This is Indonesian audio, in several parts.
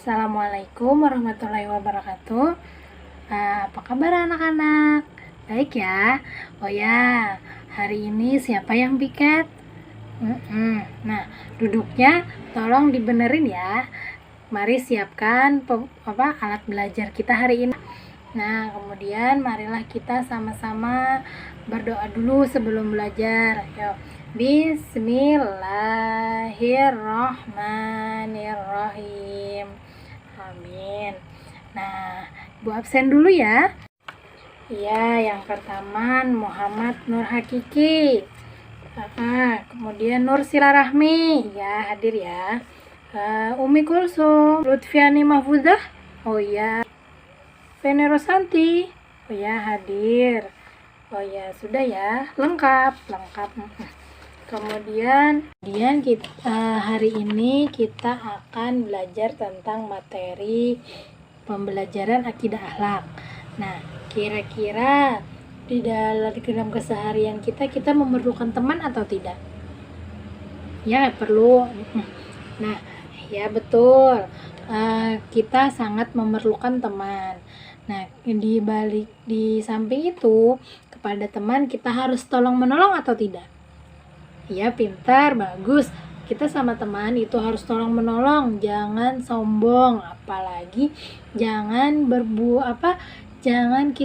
Assalamualaikum warahmatullahi wabarakatuh. Apa kabar anak-anak? Baik ya? Oh ya, hari ini siapa yang piket? Nah, duduknya tolong dibenerin ya. Mari siapkan alat belajar kita hari ini. Nah, kemudian marilah kita sama-sama berdoa dulu sebelum belajar. Yuk. Bismillahirrahmanirrahim. Amin. Nah, Bu absen dulu ya. Iya, yang pertama Muhammad Nur Hakiki. Kemudian Nur Silarahmi. Ya, hadir ya. Umi Kulsum, Lutfiani Mahfudzah. Oh ya. Fene Rosanti. Oh ya, hadir. Oh ya, sudah ya. Lengkap. Kemudian hari ini kita akan belajar tentang materi pembelajaran akidah akhlak. Nah, kira-kira di dalam keseharian kita memerlukan teman atau tidak? Ya, perlu. Nah, ya betul. Kita sangat memerlukan teman. Nah, di samping itu, kepada teman kita harus tolong menolong atau tidak? Ya, pintar, bagus. Kita sama teman itu harus tolong menolong, jangan sombong, apalagi jangan jangan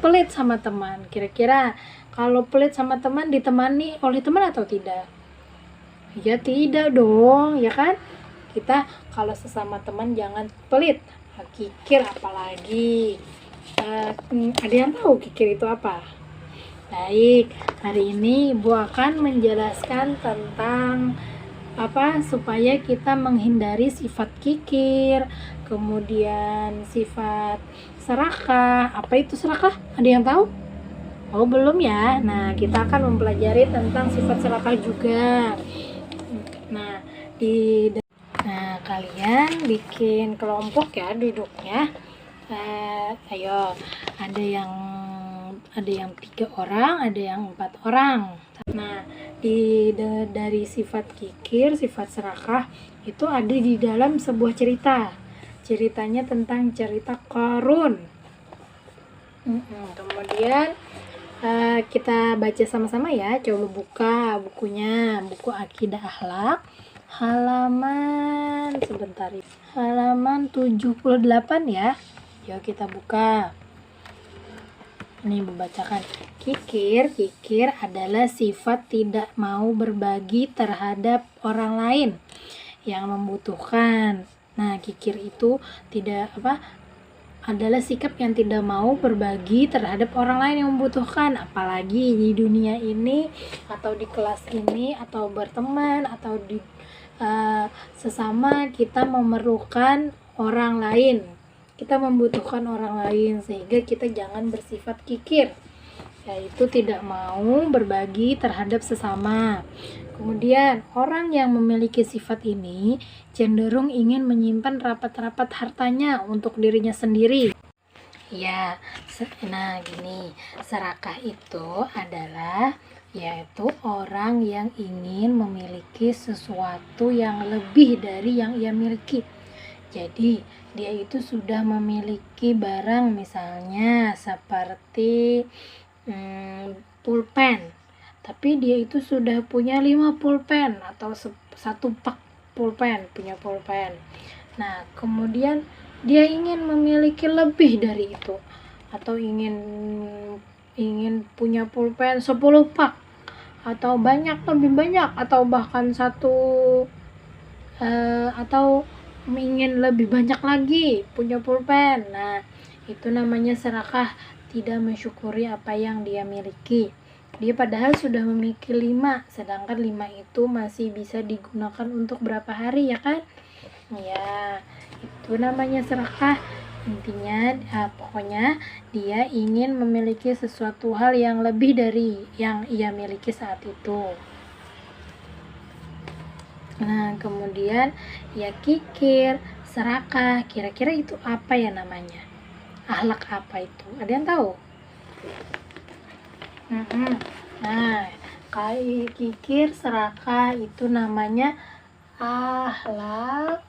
pelit sama teman. Kira-kira kalau pelit sama teman ditemani oleh teman atau tidak? Ya tidak dong, ya kan? Kita kalau sesama teman jangan pelit, kikir apalagi. Ada yang tahu kikir itu apa? Baik, hari ini Ibu akan menjelaskan tentang supaya kita menghindari sifat kikir, kemudian sifat serakah. Apa itu serakah? Ada yang tahu? Oh, belum ya? Nah, kita akan mempelajari tentang sifat serakah juga. Nah, kalian bikin kelompok ya duduknya. Ayo, ada yang 3 orang, ada yang 4 orang. Nah, dari sifat kikir, sifat serakah itu ada di dalam sebuah cerita. Ceritanya tentang cerita Qarun. Kemudian kita baca sama-sama ya. Coba buka bukunya, buku Akidah Akhlak. Halaman 78 ya. Yuk kita buka. Ini membacakan. Kikir adalah sifat tidak mau berbagi terhadap orang lain yang membutuhkan. Nah, kikir itu adalah sikap yang tidak mau berbagi terhadap orang lain yang membutuhkan, apalagi di dunia ini atau di kelas ini atau berteman atau di sesama kita memerlukan orang lain. Kita membutuhkan orang lain, sehingga kita jangan bersifat kikir, yaitu tidak mau berbagi terhadap sesama. Kemudian orang yang memiliki sifat ini cenderung ingin menyimpan rapat-rapat hartanya untuk dirinya sendiri. Ya, nah gini, serakah itu adalah yaitu orang yang ingin memiliki sesuatu yang lebih dari yang ia miliki. Jadi dia itu sudah memiliki barang, misalnya seperti pulpen, tapi dia itu sudah punya 5 pulpen atau 1 pak pulpen, punya pulpen. Nah, kemudian dia ingin memiliki lebih dari itu, atau ingin punya pulpen 10 pak atau lebih banyak, atau bahkan atau ingin lebih banyak lagi punya pulpen. Nah, itu namanya serakah, tidak mensyukuri apa yang dia miliki. Dia padahal sudah memiliki 5, sedangkan 5 itu masih bisa digunakan untuk berapa hari, ya kan? Ya, itu namanya serakah. Intinya pokoknya dia ingin memiliki sesuatu hal yang lebih dari yang ia miliki saat itu. Nah, kemudian ya kikir, serakah, kira-kira itu apa ya namanya? Akhlak apa itu? Ada yang tahu? Nah, kayak kikir, serakah itu namanya akhlak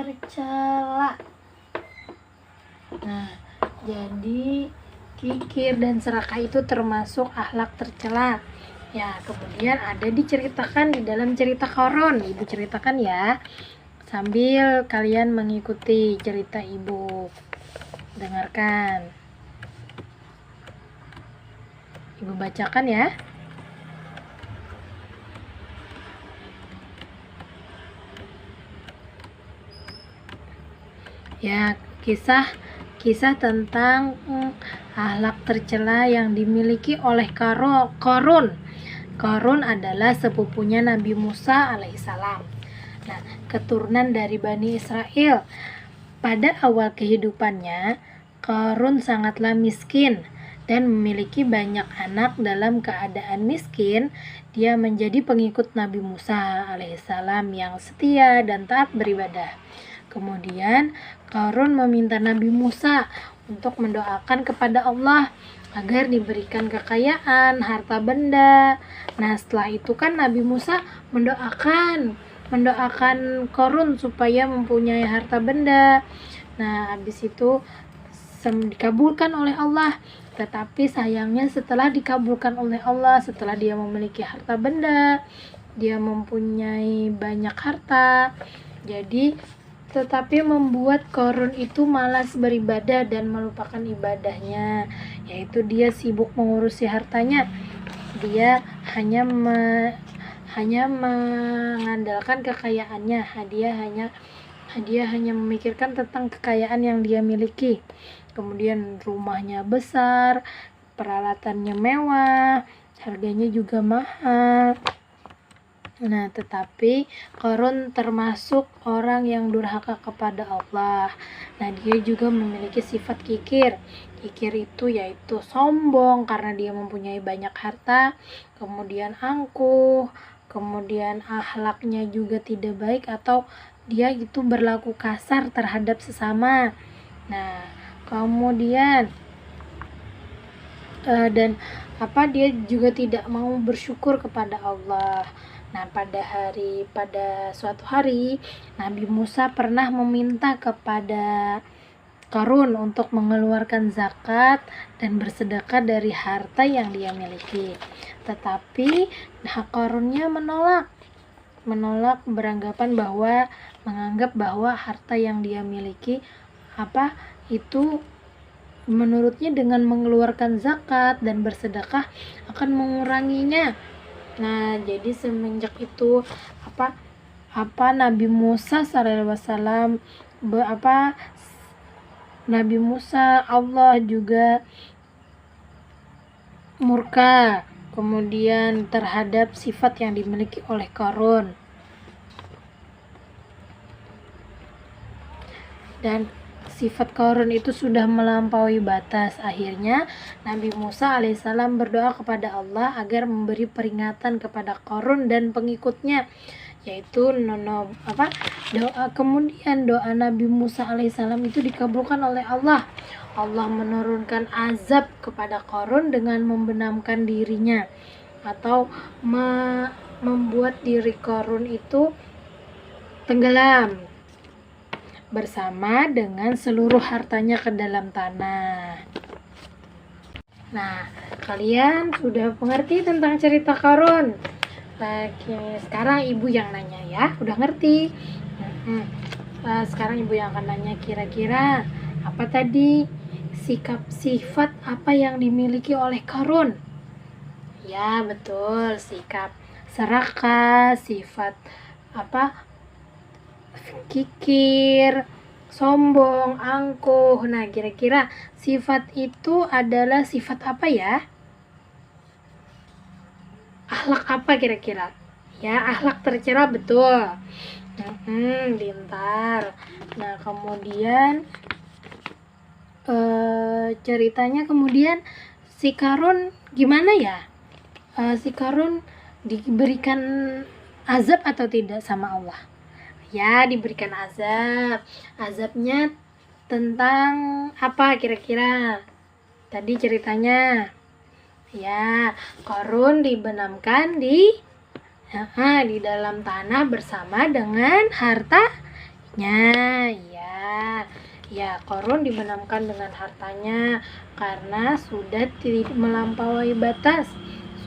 tercela. Nah, jadi kikir dan serakah itu termasuk akhlak tercela. Ya, kemudian ada diceritakan di dalam cerita Qarun. Ibu ceritakan ya, sambil kalian mengikuti cerita ibu. Dengarkan. Ibu bacakan ya. Ya, kisah tentang akhlak tercela yang dimiliki oleh Qarun. Qarun adalah sepupunya Nabi Musa alaihissalam. Nah, keturunan dari Bani Israel. Pada awal kehidupannya, Qarun sangatlah miskin dan memiliki banyak anak. Dalam keadaan miskin, dia menjadi pengikut Nabi Musa alaihissalam yang setia dan taat beribadah. Kemudian Qarun meminta Nabi Musa untuk mendoakan kepada Allah agar diberikan kekayaan, harta benda. Nah, setelah itu kan Nabi Musa mendoakan Qarun supaya mempunyai harta benda. Nah, habis itu dikabulkan oleh Allah. Tetapi sayangnya setelah dikabulkan oleh Allah, setelah dia memiliki harta benda, dia mempunyai banyak harta, tetapi membuat Qarun itu malas beribadah dan melupakan ibadahnya, yaitu dia sibuk mengurusi hartanya. Dia hanya mengandalkan kekayaannya. Dia hanya memikirkan tentang kekayaan yang dia miliki. Kemudian rumahnya besar, peralatannya mewah, harganya juga mahal. Nah, tetapi Qarun termasuk orang yang durhaka kepada Allah. Nah, dia juga memiliki sifat kikir. Kikir itu yaitu sombong karena dia mempunyai banyak harta, kemudian angkuh, kemudian akhlaknya juga tidak baik atau dia itu berlaku kasar terhadap sesama. Nah, kemudian dia juga tidak mau bersyukur kepada Allah. Nah, pada suatu hari Nabi Musa pernah meminta kepada Qarun untuk mengeluarkan zakat dan bersedekah dari harta yang dia miliki. Tetapi Qarunnya menolak menganggap bahwa harta yang dia miliki itu menurutnya dengan mengeluarkan zakat dan bersedekah akan menguranginya. Nah, jadi semenjak itu Nabi Musa SAW Nabi Musa Allah juga murka kemudian terhadap sifat yang dimiliki oleh Qarun. Dan sifat Qarun itu sudah melampaui batas. Akhirnya Nabi Musa alaihissalam berdoa kepada Allah agar memberi peringatan kepada Qarun dan pengikutnya, yaitu kemudian doa Nabi Musa alaihissalam itu dikabulkan oleh Allah. Allah menurunkan azab kepada Qarun dengan membenamkan dirinya atau membuat diri Qarun itu tenggelam bersama dengan seluruh hartanya ke dalam tanah. Nah, kalian sudah mengerti tentang cerita Qarun. Sekarang ibu yang nanya ya, udah ngerti? Sekarang ibu yang akan nanya, kira-kira apa tadi sifat apa yang dimiliki oleh Qarun? Ya, betul, sikap serakah, sifat kikir, sombong, angkuh. Nah, kira-kira sifat itu adalah sifat apa ya? Akhlak apa kira-kira? Ya, akhlak tercela, betul. Pintar. Nah, kemudian ceritanya kemudian si Qarun gimana ya? Si Qarun diberikan azab atau tidak sama Allah? Ya, diberikan azab. Azabnya tentang apa kira-kira? Tadi ceritanya ya, Qarun dibenamkan di dalam tanah bersama dengan harta akibatnya. Ya, Korun dibenamkan dengan hartanya karena sudah tidak melampaui batas,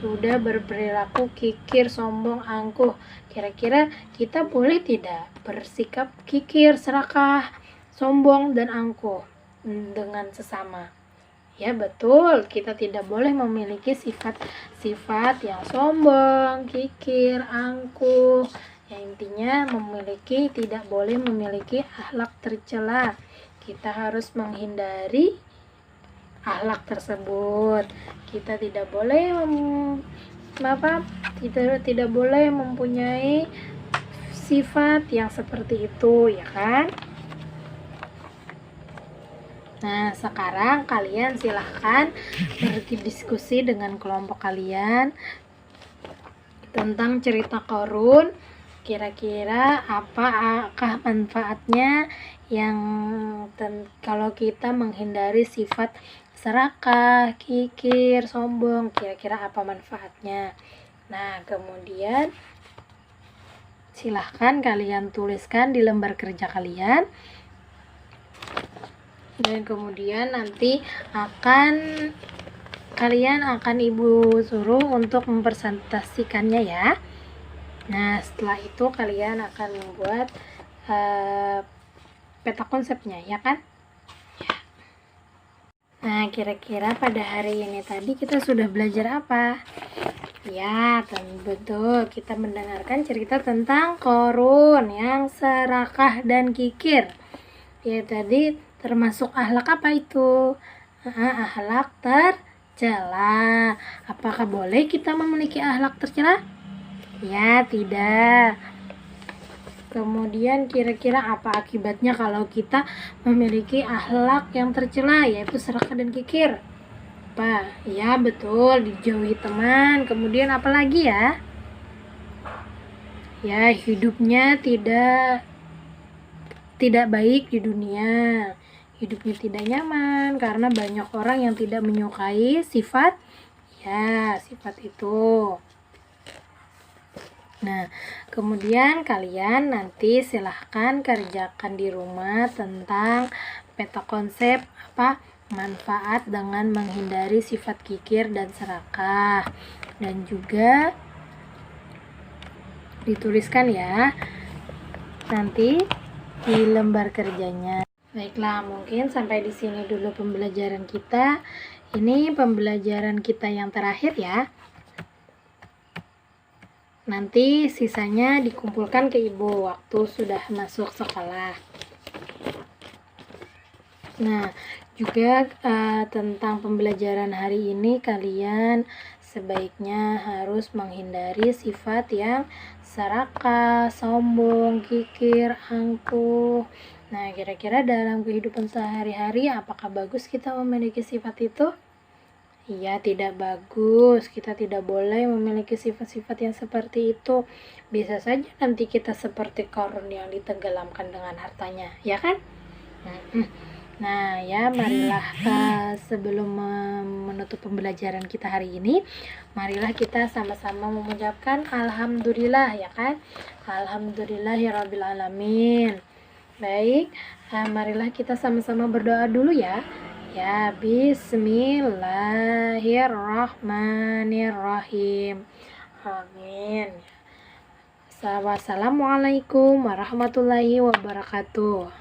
sudah berperilaku kikir, sombong, angkuh. Kira-kira kita boleh tidak bersikap kikir, serakah, sombong, dan angkuh dengan sesama? Ya betul, kita tidak boleh memiliki sifat-sifat yang sombong, kikir, angkuh. Yang intinya tidak boleh memiliki akhlak tercela. Kita harus menghindari akhlak tersebut. Kita tidak boleh tidak boleh mempunyai sifat yang seperti itu, ya kan? Nah, sekarang kalian silahkan berdiskusi dengan kelompok kalian tentang cerita Korun. Kira-kira apakah manfaatnya kalau kita menghindari sifat serakah, kikir, sombong? Kira-kira apa manfaatnya? Nah, kemudian silahkan kalian tuliskan di lembar kerja kalian. Dan kemudian nanti kalian akan ibu suruh untuk mempresentasikannya ya. Nah, setelah itu kalian akan membuat peta konsepnya, ya kan? Nah, kira-kira pada hari ini tadi kita sudah belajar apa? Ya, betul. Kita mendengarkan cerita tentang Korun yang serakah dan kikir. Ya, tadi termasuk akhlak apa itu? Akhlak tercela. Apakah boleh kita memiliki akhlak tercela? Ya, tidak. Kemudian kira-kira apa akibatnya kalau kita memiliki akhlak yang tercela, yaitu serakah dan kikir? Apa? Ya, betul, dijauhi teman. Kemudian apa lagi ya? Ya, hidupnya tidak baik di dunia. Hidupnya tidak nyaman karena banyak orang yang tidak menyukai sifat itu. Nah, kemudian kalian nanti silahkan kerjakan di rumah tentang peta konsep manfaat dengan menghindari sifat kikir dan serakah, dan juga dituliskan ya nanti di lembar kerjanya. Baiklah, mungkin sampai di sini dulu pembelajaran kita. Ini pembelajaran kita yang terakhir ya. Nanti sisanya dikumpulkan ke ibu waktu sudah masuk sekolah. Nah, juga tentang pembelajaran hari ini kalian sebaiknya harus menghindari sifat yang serakah, sombong, kikir, angkuh. Nah, kira-kira dalam kehidupan sehari-hari apakah bagus kita memiliki sifat itu? Iya, tidak bagus. Kita tidak boleh memiliki sifat-sifat yang seperti itu. Bisa saja nanti kita seperti Korun yang ditenggelamkan dengan hartanya, ya kan? Nah, ya, marilah sebelum menutup pembelajaran kita hari ini, marilah kita sama-sama mengucapkan alhamdulillah, ya kan? Alhamdulillahirabbil alamin. Baik, marilah kita sama-sama berdoa dulu ya. Ya, bismillahirrahmanirrahim. Amin. Wassalamualaikum warahmatullahi wabarakatuh.